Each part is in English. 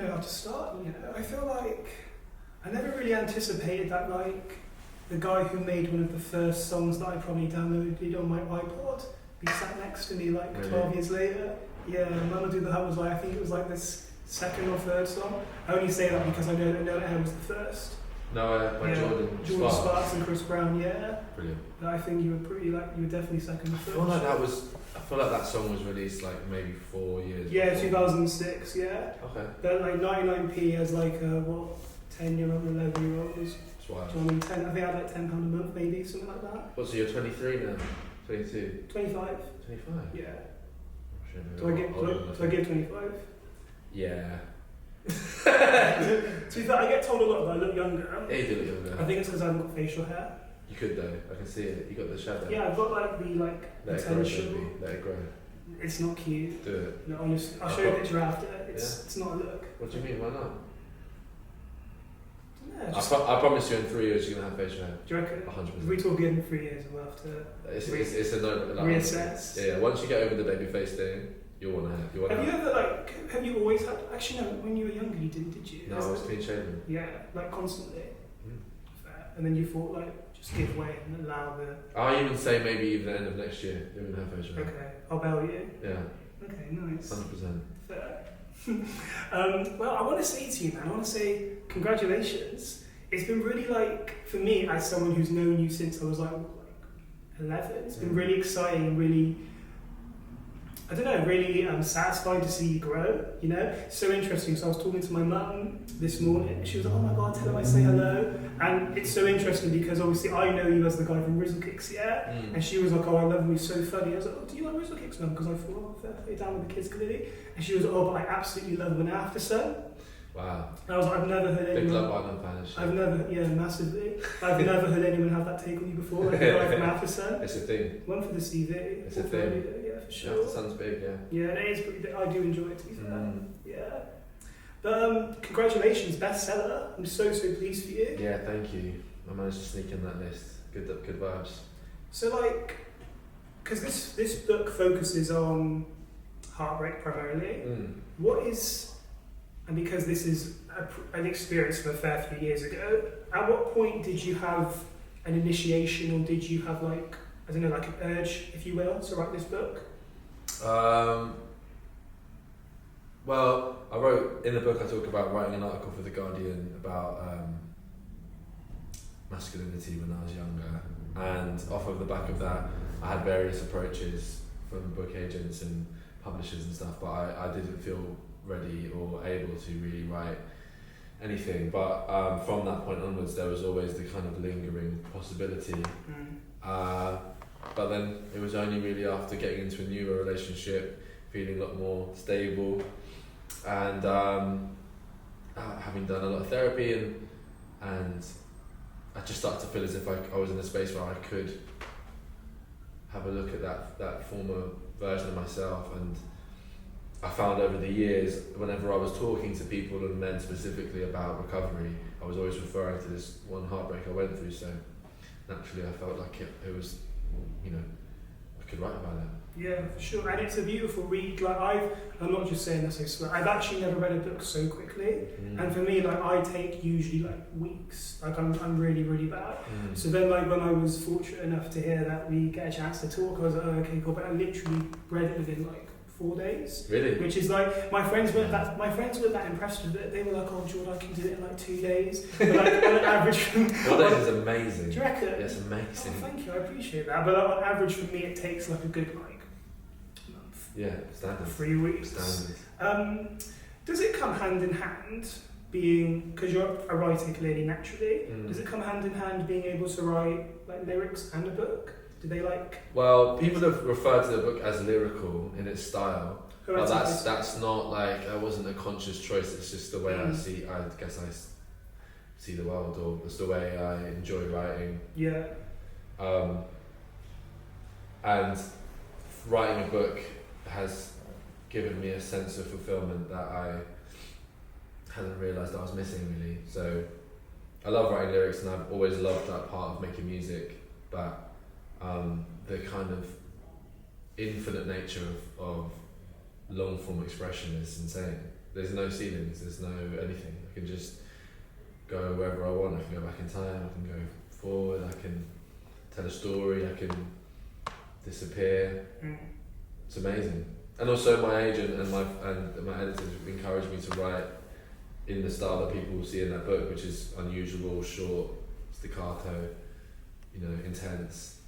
know how to start, you know. I feel like I never really anticipated that, like, the guy who made one of the first songs that I probably downloaded on my iPod be sat next to me, like, 12 years later. Yeah, Mamadou the Hut was like, I think it was like this second or third song. I only say that because I know that No Air was the first. No, by Jordan Sparks and Chris Brown, yeah. Brilliant. But I think you were definitely second or third. I feel like that song was released like maybe 4 years. Yeah, before. 2006, yeah. Okay. But like 99p as like a, 10-year-old, 11-year-olds. That's wild. Do you know what I mean? I think I had like £10 a month, maybe, something like that. What, so you're 23 now? 22? 25. 25? Yeah. Do I give 25? Yeah. To be fair, I get told a lot that I look younger. Yeah, you do look younger. I think it's because I haven't got facial hair. You could though, I can see it. You got the shadow. Yeah, I've got like the potential. Let it grow. It's not cute. Do it. No, honestly, I'll show you a picture after. It's not a look. What do you mean? Why not? Yeah, I promise you in 3 years you're gonna have facial hair. Do you reckon? 100%. If we talk again in 3 years, we'll have to. It's a no. Like, reassess. Yeah. Once you get over the baby face thing, you'll want to have. Have you ever have you always had? Actually, no. When you were younger, you didn't, did you? No, I was clean shaven. Yeah, like constantly. Fair. And then you thought just give way and allow the. I even say maybe even the end of next year you're gonna have facial hair. Okay, I'll bail you. Yeah. Okay, nice. 100%. Fair. Well, I want to say to you, man. I want to say congratulations. It's been really for me as someone who's known you since I was like 11. It's been really exciting and really. I don't know, really satisfied to see you grow, you know? So interesting. So I was talking to my mum this morning. She was like, oh my God, tell her I say hello. And it's so interesting because obviously I know you as the guy from Rizzlekicks, yeah? And she was like, oh, I love him, he's so funny. I was like, oh, do you like Rizzlekicks, Mum? Because I thought, oh, fair down with the kids, clearly. And she was like, oh, but I absolutely love him. And after son. Wow. And I was like, I've never heard anyone. Big Love Island fan. I've never, massively. I've never heard anyone have that take on you before, like the guy from After Sun. It's a thing. One for the CV. It's a thing. Yeah, for sure. After Sun's big, yeah. Yeah, it is pretty big. I do enjoy it, to be fair. Yeah. But congratulations, bestseller. I'm so pleased for you. Yeah, thank you. I managed to sneak in that list. Good vibes. So because this book focuses on heartbreak primarily, what is, and because this is an experience from a fair few years ago, at what point did you have an initiation, or did you have an urge, if you will, to write this book? Well, I wrote, in the book I talk about writing an article for The Guardian about masculinity when I was younger, and off of the back of that I had various approaches from book agents and publishers and stuff, but I didn't feel ready or able to really write anything. But from that point onwards there was always the kind of lingering possibility. But then it was only really after getting into a newer relationship, feeling a lot more stable, and having done a lot of therapy, and I just started to feel as if I was in a space where I could have a look at that former version of myself. And I found over the years, whenever I was talking to people, and men specifically, about recovery, I was always referring to this one heartbreak I went through, so naturally I felt like it was, I could write about it. Yeah, for sure. And it's a beautiful read. I'm not just saying this, I swear, I've actually never read a book so quickly. And for me, I take usually weeks. I'm really, really bad. So then when I was fortunate enough to hear that we get a chance to talk, I was like, oh, okay, cool. But I literally read it within 4 days. Really? Which is my friends weren't that impressed with it. They were like, oh, Jordan, I can do it in 2 days. But on an average 4 days is amazing. Do you reckon? Yes, amazing. Oh, thank you, I appreciate that. But on average for me it takes a good month. Yeah, standard. 3 weeks. Standard. Does it come hand in hand being, because you're a writer clearly naturally, does it come hand in hand being able to write lyrics and a book? Do they Well, people have referred to the book as lyrical in its style, but that's not that wasn't a conscious choice. It's just the way I see the world, or it's the way I enjoy writing. Yeah. And writing a book has given me a sense of fulfillment that I hadn't realised I was missing, really. So I love writing lyrics, and I've always loved that part of making music, but the kind of infinite nature of long form expression is insane. there's no ceilings, there's no anything. I can just go wherever I want. I can go back in time, I can go forward, I can tell a story, I can disappear. It's amazing. And also my agent and my editors encouraged me to write in the style that people will see in that book, which is unusual, short, staccato, intense.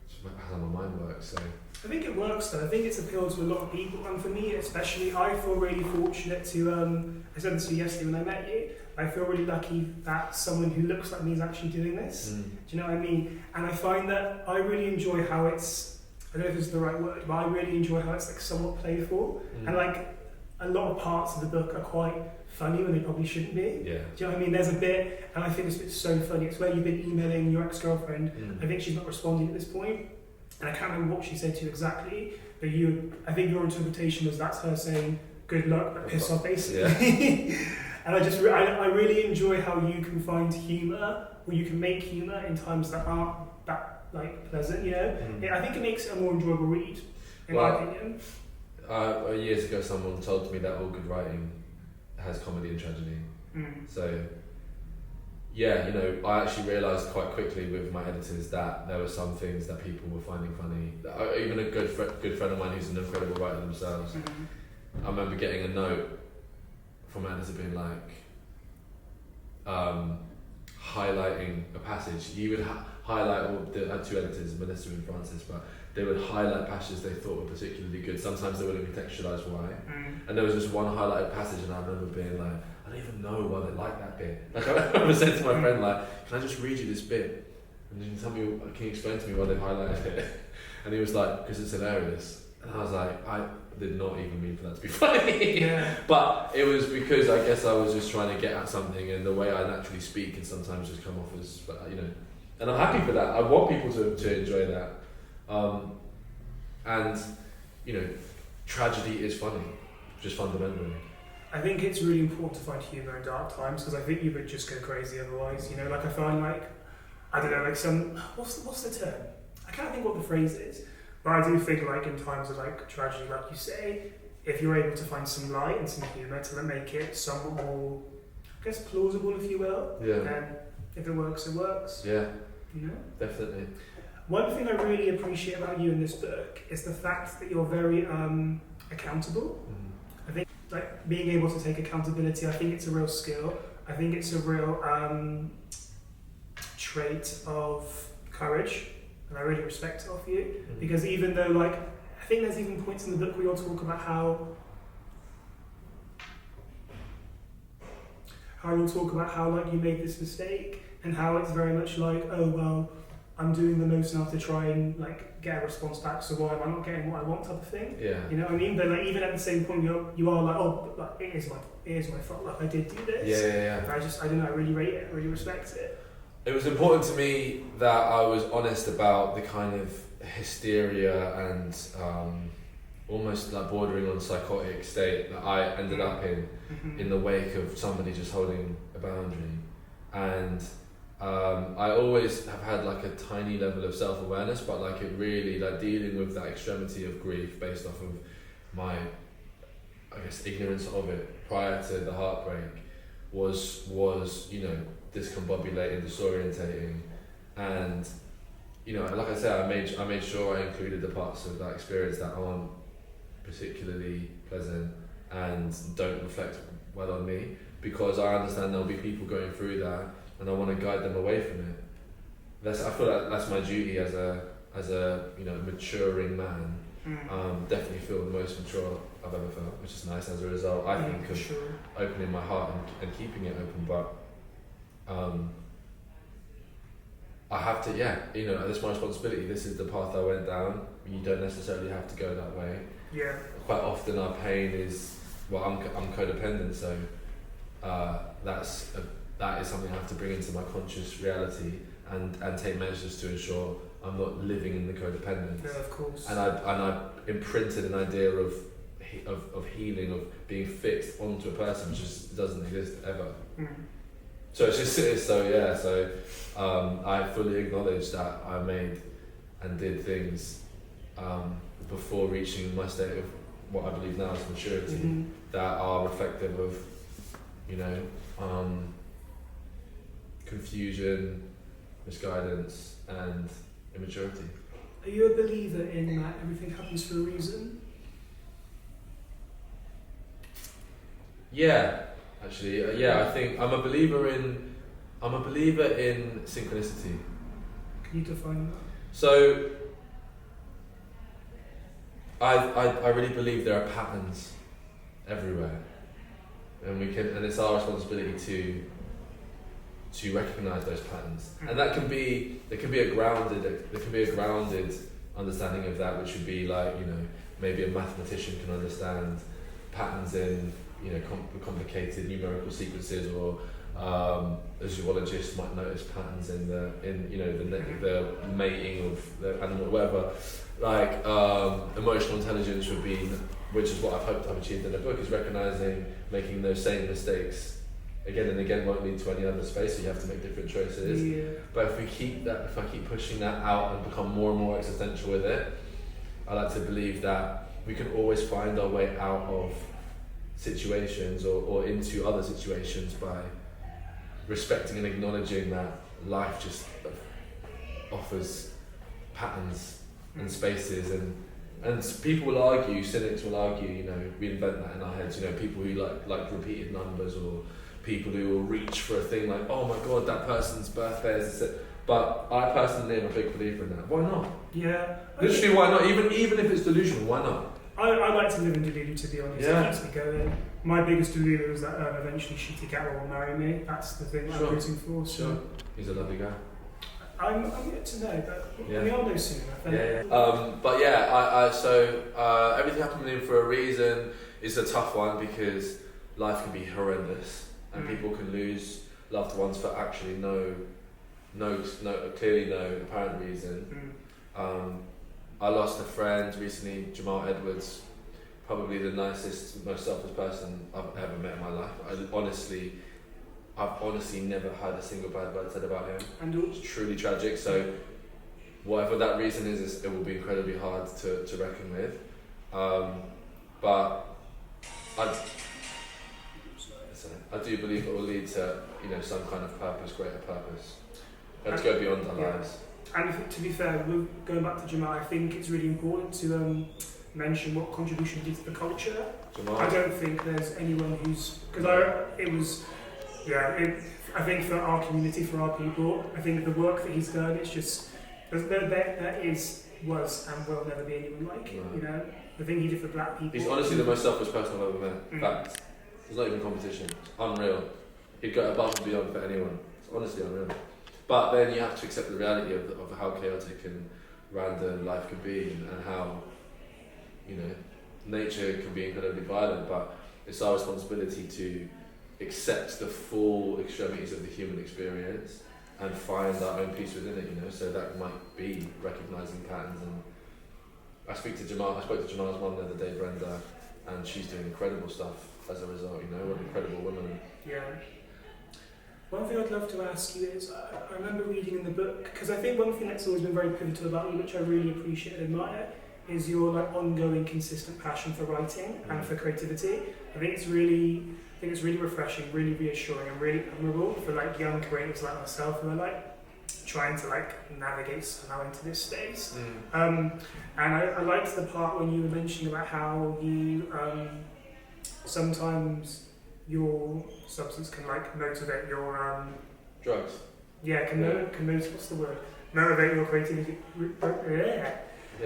It's how my mind works. So I think it works though. I think it's appealed to a lot of people, and for me especially, I feel really fortunate to, I said this to you yesterday when I met you, I feel really lucky that someone who looks like me is actually doing this. Do you know what I mean? And I find that I really enjoy how it's, I don't know if this is the right word, but I really enjoy how it's like somewhat playful, and like a lot of parts of the book are quite funny when they probably shouldn't be. Yeah. Do you know what I mean? There's a bit, and I think this bit's so funny, it's where you've been emailing your ex-girlfriend, I think she's not responding at this point, and I can't remember what she said to you exactly, but I think your interpretation was that's her saying, good luck, but piss off basically. Yeah. And I really enjoy how you can find humour, or you can make humour in times that aren't that like pleasant, I think it makes it a more enjoyable read, in my opinion. Years ago someone told me that all good writing has comedy and tragedy. So yeah, I actually realised quite quickly with my editors that there were some things that people were finding funny. Even a good friend of mine who's an incredible writer themselves, I remember getting a note from an editor being like, highlighting a passage. He would highlight, I had two editors, Melissa and Francis, but they would highlight passages they thought were particularly good. Sometimes they wouldn't contextualise why. And there was just one highlighted passage, and I remember being like, I don't even know why they like that bit. Like I remember saying to my friend, like, can I just read you this bit? And can you explain to me why they highlighted it? And he was like, because it's hilarious. And I was like, I did not even mean for that to be funny. Yeah. But it was because I guess I was just trying to get at something, and the way I naturally speak can sometimes just come off as, and I'm happy for that. I want people to enjoy that. And tragedy is funny, just fundamentally. I think it's really important to find humour in dark times, because I think you would just go crazy otherwise. Like I find like, I don't know, like some, what's the term? I can't think what the phrase is, but I do think like in times of like tragedy, like you say, if you're able to find some light and some humour to make it somewhat more, I guess, plausible, if you will, then if it works, it works. Yeah, definitely. One thing I really appreciate about you in this book is the fact that you're very accountable. I think like being able to take accountability, I think it's a real skill. I think it's a real trait of courage, and I really respect it of you, because even though like, I think there's even points in the book where you'll talk about how like you made this mistake, and how it's very much like, oh well, I'm doing the most now to try and like get a response back, so why am I not getting what I want, type of thing. Yeah. You know what I mean? But like even at the same point, you are like, oh, but like, it is my fault. Like I did do this. Yeah. I don't know. I really rate it. I really respect it. It was important to me that I was honest about the kind of hysteria and almost like bordering on psychotic state that I ended up in the wake of somebody just holding a boundary. And I always have had like a tiny level of self-awareness, but like it really, like dealing with that extremity of grief based off of my, I guess, ignorance of it prior to the heartbreak was discombobulating, disorientating, and like I said, I made sure I included the parts of that experience that aren't particularly pleasant and don't reflect well on me, because I understand there'll be people going through that, and I want to guide them away from it. I feel like that's my duty as a maturing man. Definitely feel the most mature I've ever felt, which is nice as a result. I think of opening my heart and keeping it open, but I have to, this is my responsibility. This is the path I went down. You don't necessarily have to go that way. Yeah. Quite often our pain is, I'm codependent, so that is something I have to bring into my conscious reality and take measures to ensure I'm not living in the codependence. No, of course. And I imprinted an idea of healing, of being fixed onto a person, which just doesn't exist ever. So I fully acknowledge that I made and did things before reaching my state of what I believe now is maturity. that are reflective of, you know, confusion, misguidance, and immaturity. Are you a believer in that everything happens for a reason? Yeah, actually, yeah. I think I'm a believer in synchronicity. Can you define that? So, I really believe there are patterns everywhere, and it's our responsibility to recognise those patterns, and there can be a grounded understanding of that, which would be like, you know, maybe a mathematician can understand patterns in, you know, complicated numerical sequences, or a zoologist might notice patterns in you know the mating of the animal, whatever. Like emotional intelligence would be, which is what I've hoped I've achieved in the book, is recognizing making those same mistakes again and again won't lead to any other space, so you have to make different choices. Yeah. But if I keep pushing that out and become more and more existential with it, I like to believe that we can always find our way out of situations or into other situations by respecting and acknowledging that life just offers patterns and spaces, and people will argue, cynics will argue, you know, we invent that in our heads, you know, people who like repeated numbers, or people who will reach for a thing like, oh my god, that person's birthday is it. But I personally am a big believer in that. Why not? Yeah. Literally, why not? Even if it's delusional, why not? I like to live in delusion, to be honest. Yeah. It keeps me going. My biggest delusion was that eventually Shooty Gatwa will marry me. That's the thing Sure. I'm rooting for. So Sure. He's a lovely guy. I'm yet to know, but Yeah. we all know soon enough. Yeah. But yeah, so everything happening for a reason is a tough one, because life can be horrendous, and people can lose loved ones for actually clearly no apparent reason. I lost a friend recently, Jamal Edwards, probably the nicest, most selfless person I've ever met in my life. I've honestly never had a single bad word said about him. And it's truly tragic. So whatever that reason is, it will be incredibly hard to reckon with. But I do believe it will lead to, you know, some kind of purpose, greater purpose. Let's go beyond our lives. And to be fair, going back to Jamal, I think it's really important to mention what contribution he did to the culture. Jamal. I don't think there's anyone who's... Because I think for our community, for our people, I think the work that he's done, it's just... There was and will never be anyone like him, you know? The thing he did for black people... He's honestly the most selfless person I've ever met. Fact. There's not even competition. It's unreal. He'd go above and beyond for anyone. It's honestly unreal. But then you have to accept the reality of how chaotic and random life can be, and how, you know, nature can be incredibly violent, but it's our responsibility to accept the full extremities of the human experience and find our own peace within it, you know. So that might be recognising patterns. And I spoke to Jamal's mum the other day, Brenda, and she's doing incredible stuff as a result, you know. What an incredible woman. Yeah. One thing I'd love to ask you is, I remember reading in the book, because I think one thing that's always been very pivotal about you, which I really appreciate and admire, is your ongoing, consistent passion for writing and for creativity. I think it's really refreshing, really reassuring, and really admirable for young creatives like myself who are trying to navigate somehow into this space. And I liked the part when you were mentioning about how you sometimes your substance can motivate your drugs. Yeah, what's the word? Motivate your creativity.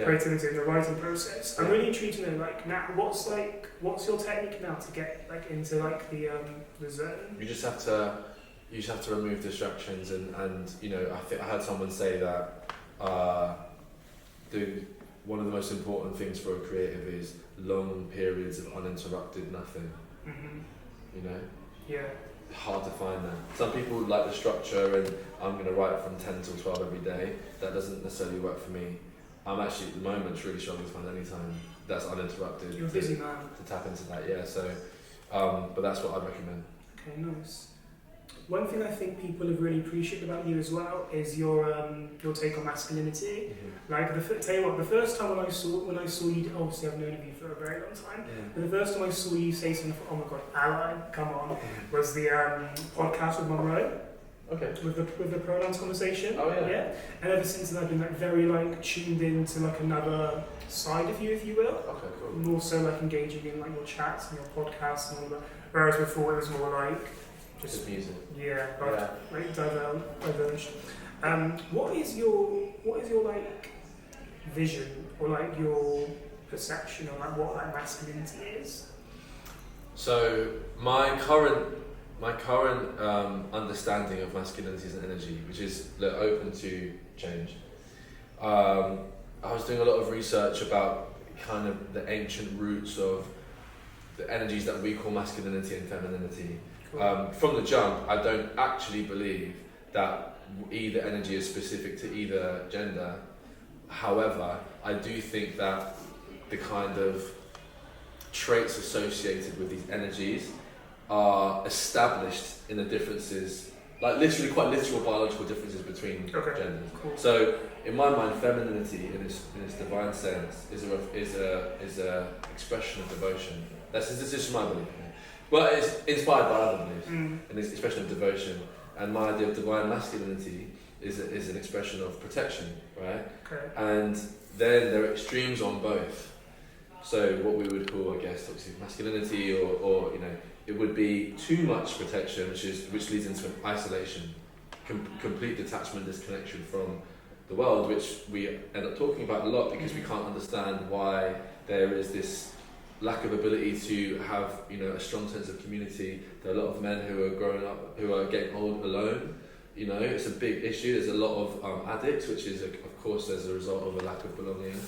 Creativity in the writing process. I'm really intrigued to know now what's your technique now to get into the zone? You just have to remove distractions, and you know, I heard someone say that one of the most important things for a creative is long periods of uninterrupted nothing. You know? Yeah. Hard to find that. Some people like the structure, and I'm going to write from 10 till 12 every day. That doesn't necessarily work for me. I'm actually at the moment really struggling to find any time that's uninterrupted. You're a busy man. To tap into that, yeah. So, but that's what I'd recommend. Okay, nice. one thing I think people have really appreciated about you as well is your take on masculinity. Like tell you what, the first time when I saw you, obviously I've known of you for a very long time, but the first time I saw you say something, oh my god, ally, come on, was the podcast with Monroe. Okay. With the pronouns conversation. Oh yeah. Yeah. And ever since then I've been like very like tuned into like another side of you, if you will. Okay, cool. More so like engaging in like your chats and your podcasts and all that. Whereas before it was more like just music. Yeah, like diverged. What is your like vision or like your perception of like what like masculinity is? So my current understanding of masculinity as an energy, which is open to change. I was doing a lot of research about kind of the ancient roots of the energies that we call masculinity and femininity. Cool. From the jump, I don't actually believe that either energy is specific to either gender. However, I do think that the kind of traits associated with these energies are established in the differences, like literally quite literal biological differences between genders. Cool. So in my mind, femininity in its divine sense is a expression of devotion. This is just my belief. Well, it's inspired by other beliefs, and it's an expression of devotion. And my idea of divine masculinity is an expression of protection, right? Okay. And then there are extremes on both. So what we would call, I guess, toxic masculinity, or it would be too much protection, which leads into an isolation, complete detachment, disconnection from the world, which we end up talking about a lot because we can't understand why there is this lack of ability to have a strong sense of community. There are a lot of men who are growing up who are getting old alone. It's a big issue. There's a lot of addicts, which is of course as a result of a lack of belonging.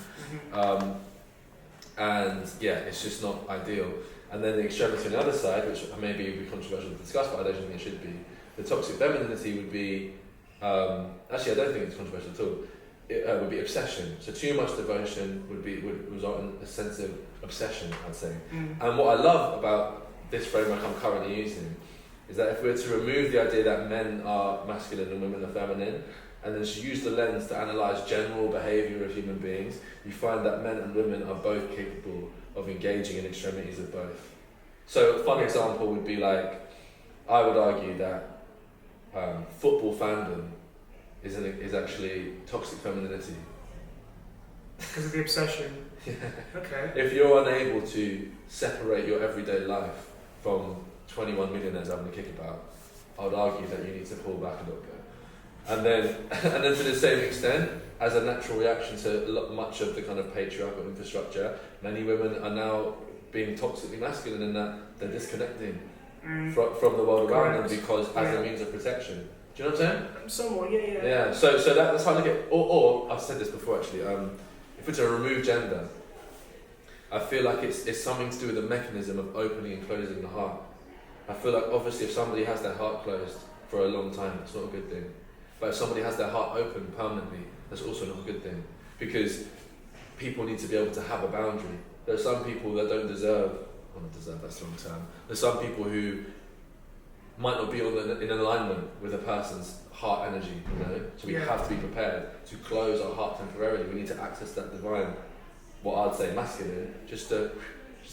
And yeah, it's just not ideal. And then the extremity on the other side, which maybe would be controversial to discuss, but I don't think it should be. The toxic femininity would be, actually I don't think it's controversial at all. It would be obsession. So too much devotion would result in a sense of obsession, I'd say. And what I love about this framework I'm currently using is that if we were to remove the idea that men are masculine and women are feminine, and then just use the lens to analyse general behaviour of human beings, you find that men and women are both capable of engaging in extremities of both. So a fun example would be like, I would argue that football fandom is actually toxic femininity. Because of the obsession. Yeah. Okay. If you're unable to separate your everyday life from 21 millionaires having a kickabout, I would argue that you need to pull back a little bit. And then to the same extent, as a natural reaction to much of the kind of patriarchal infrastructure, many women are now being toxically masculine in that they're disconnecting from the world around them because as a means of protection. Do you know what I'm saying? Somewhat, yeah. Yeah, so that's how I look at it. Or I've said this before actually, if we're to remove gender, I feel like it's something to do with the mechanism of opening and closing the heart. I feel like obviously if somebody has their heart closed for a long time, it's not a good thing. But if somebody has their heart open permanently, that's also not a good thing. Because people need to be able to have a boundary. There are some people that don't deserve, well not deserve, that's the wrong term. There's some people who might not be in alignment with a person's heart energy, So we have to be prepared to close our heart temporarily. We need to access that divine, what I'd say masculine, just a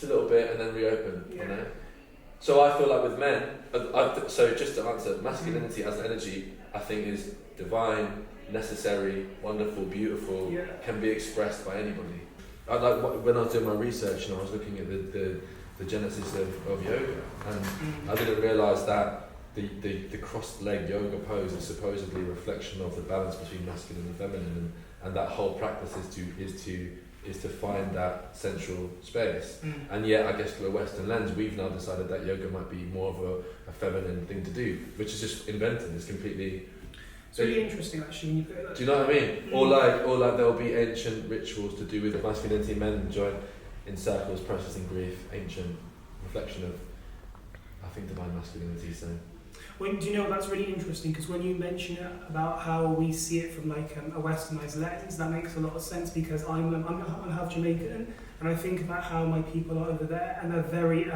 little bit and then reopen, So I feel like with men, so just to answer, masculinity as an energy, I think is divine, necessary, wonderful, beautiful, can be expressed by anybody. When I was doing my research and I was looking at the genesis of yoga, and I didn't realise that the crossed-leg yoga pose is supposedly a reflection of the balance between masculine and feminine, and that whole practice is to find that central space. And yet, I guess through a Western lens, we've now decided that yoga might be more of a feminine thing to do, which is just invented. It's completely... It's really interesting, actually, when you put it like. Do you know what I mean? Or like there'll be ancient rituals to do with masculinity. Men join in circles, processing grief. Ancient reflection of, I think, divine masculinity. So. Do you know, that's really interesting, because when you mention it about how we see it from like a westernized lens, that makes a lot of sense, because I'm half Jamaican, and I think about how my people are over there, and they're very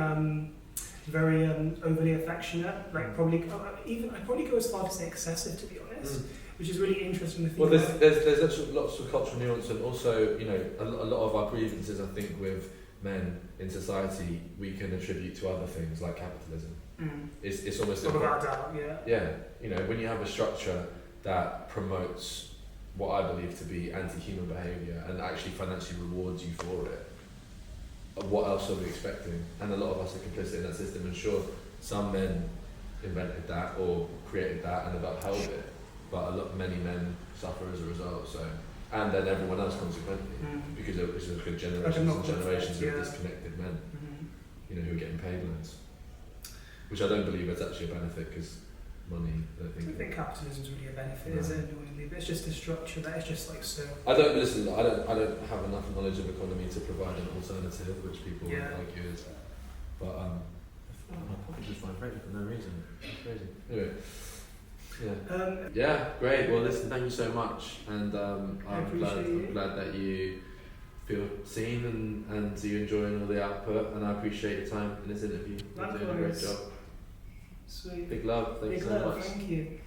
very overly affectionate, like probably I'd probably go as far to say excessive, to be honest, which is really interesting to think Well, about. there's actually lots of cultural nuance, and also, you know, a lot of our grievances, I think, with men in society, we can attribute to other things like capitalism. It's almost without doubt, yeah. Yeah, you know, when you have a structure that promotes what I believe to be anti-human behaviour and actually financially rewards you for it, what else are we expecting? And a lot of us are complicit in that system, and sure, some men invented that or created that and have upheld it, but many men suffer as a result. So, and then everyone else consequently, because it's a good generations and generations of disconnected men, you know, who are getting paid loads, which I don't believe is actually a benefit, because money. I don't think capitalism is really a benefit, is it? Annoyingly, but it's just a structure that is just like so. I don't have enough knowledge of economy to provide an alternative, which people argue is. But my pocket just vibrated for no reason. It's crazy. Anyway, yeah, great. Well, listen, thank you so much, and I'm glad that you feel seen and you're enjoying all the output, and I appreciate your time in this interview. You're doing a great job. Sweet. Big love. Thanks so much. Thank you.